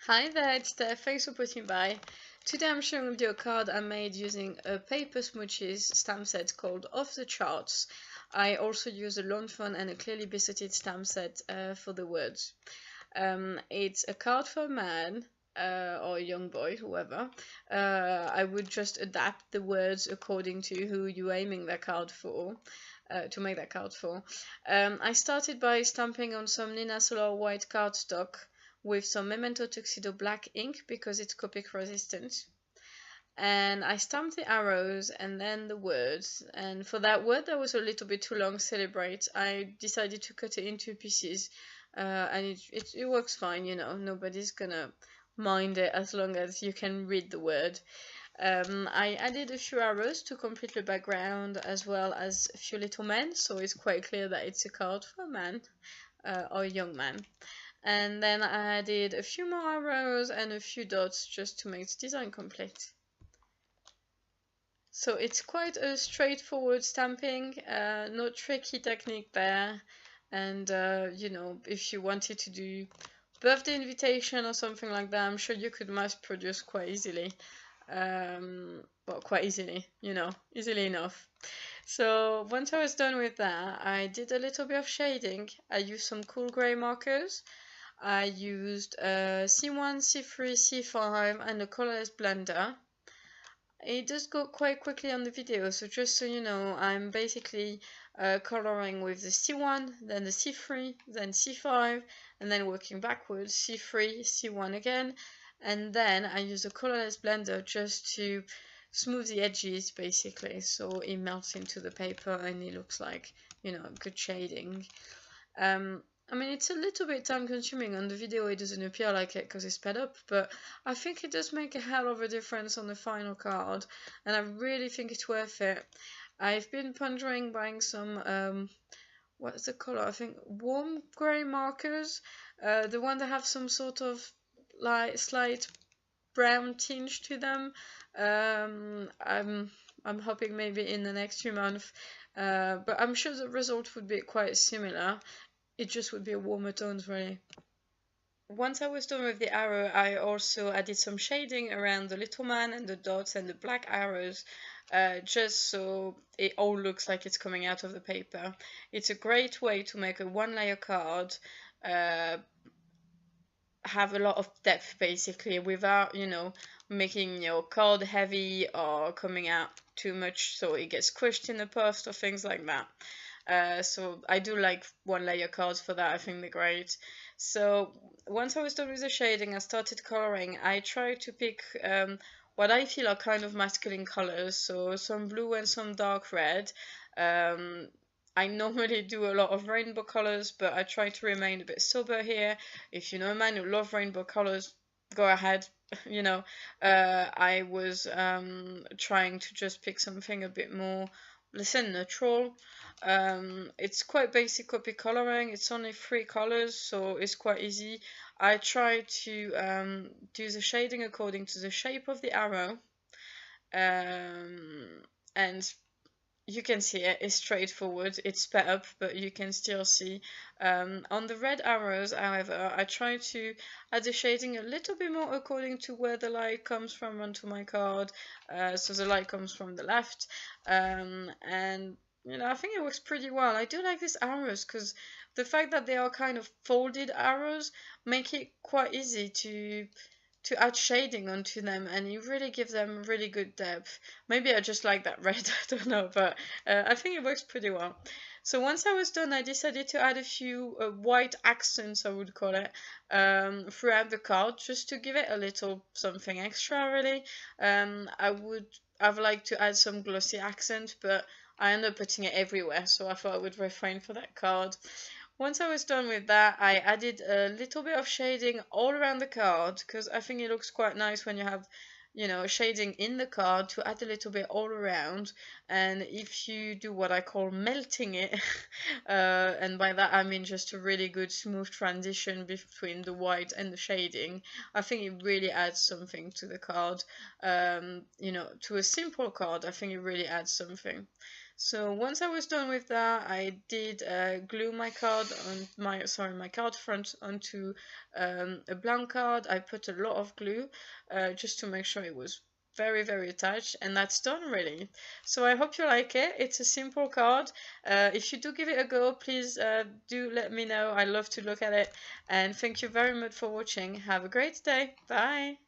Hi there, it's Steph. Thanks for putting by. Today I'm showing with you a card I made using a Paper Smooches stamp set called Off the Charts. I also use a lawn fawn and a clearly bisseted stamp set for the words. It's a card for a man or a young boy, whoever. I would just adapt the words according to who you're aiming that card for. To make that card for. I started by stamping on some Nina Solar white cardstock with some Memento Tuxedo black ink because it's Copic resistant. And I stamped the arrows and then the words. And for that word that was a little bit too long, celebrate, I decided to cut it into pieces. And it works fine, you know, nobody's gonna mind it as long as you can read the word. I added a few arrows to complete the background as well as a few little men, so it's quite clear that it's a card for a man or a young man. And then I added a few more arrows and a few dots just to make the design complete. So it's quite a straightforward stamping, no tricky technique there. And you know, if you wanted to do birthday invitation or something like that, I'm sure you could mass produce quite easily. Well, quite easily, you know, easily enough. So once I was done with that, I did a little bit of shading. I used some cool grey markers. I used C1, C3, C5 and a colorless blender. It does go quite quickly on the video, so just so you know, I'm basically coloring with the C1, then the C3, then C5, and then working backwards, C3, C1 again, and then I use a colorless blender just to smooth the edges basically, so it melts into the paper and it looks like, you know, good shading. I mean, it's a little bit time consuming. On the video it doesn't appear like it because it's sped up, but I think it does make a hell of a difference on the final card, and I really think it's worth it. I've been pondering buying some, what's the color? I think warm grey markers, the one that have some sort of like slight brown tinge to them. I'm hoping maybe in the next few months, but I'm sure the result would be quite similar. It just would be a warmer tones really. Once I was done with the arrow, I also added some shading around the little man and the dots and the black arrows, just so it all looks like it's coming out of the paper. It's a great way to make a one-layer card, have a lot of depth basically without, you know, making your card heavy or coming out too much so it gets squished in the post or things like that. So I do like one layer cards for that. I think they're great. So once I was done with the shading, I started coloring. I tried to pick what I feel are kind of masculine colors, so some blue and some dark red. I normally do a lot of rainbow colors, but I try to remain a bit sober here. If you know a man who loves rainbow colors, go ahead. You know, I was trying to just pick something a bit more, listen, neutral. It's quite basic copy coloring. It's only 3 colors, so it's quite easy. I try to do the shading according to the shape of the arrow, and you can see it's straightforward. It's sped up, but you can still see. On the red arrows, however, I try to add the shading a little bit more according to where the light comes from onto my card. So the light comes from the left, and you know, I think it works pretty well. I do like these arrows because the fact that they are kind of folded arrows make it quite easy to add shading onto them, and you really give them really good depth. Maybe I just like that red, I don't know, but I think it works pretty well. So once I was done, I decided to add a few white accents, I would call it, throughout the card, just to give it a little something extra, really. I've liked to add some glossy accent, but I ended up putting it everywhere, so I thought I would refrain for that card. Once I was done with that, I added a little bit of shading all around the card because I think it looks quite nice when you have, you know, shading in the card to add a little bit all around. And if you do what I call melting it, and by that I mean just a really good smooth transition between the white and the shading, I think it really adds something to the card. You know, to a simple card, I think it really adds something. So once I was done with that, I did glue my card on my card front onto a blank card. I put a lot of glue just to make sure it was very attached, and that's done really. So I hope you like it. It's a simple card. If you do give it a go, please do let me know. I love to look at it. And thank you very much for watching. Have a great day. Bye.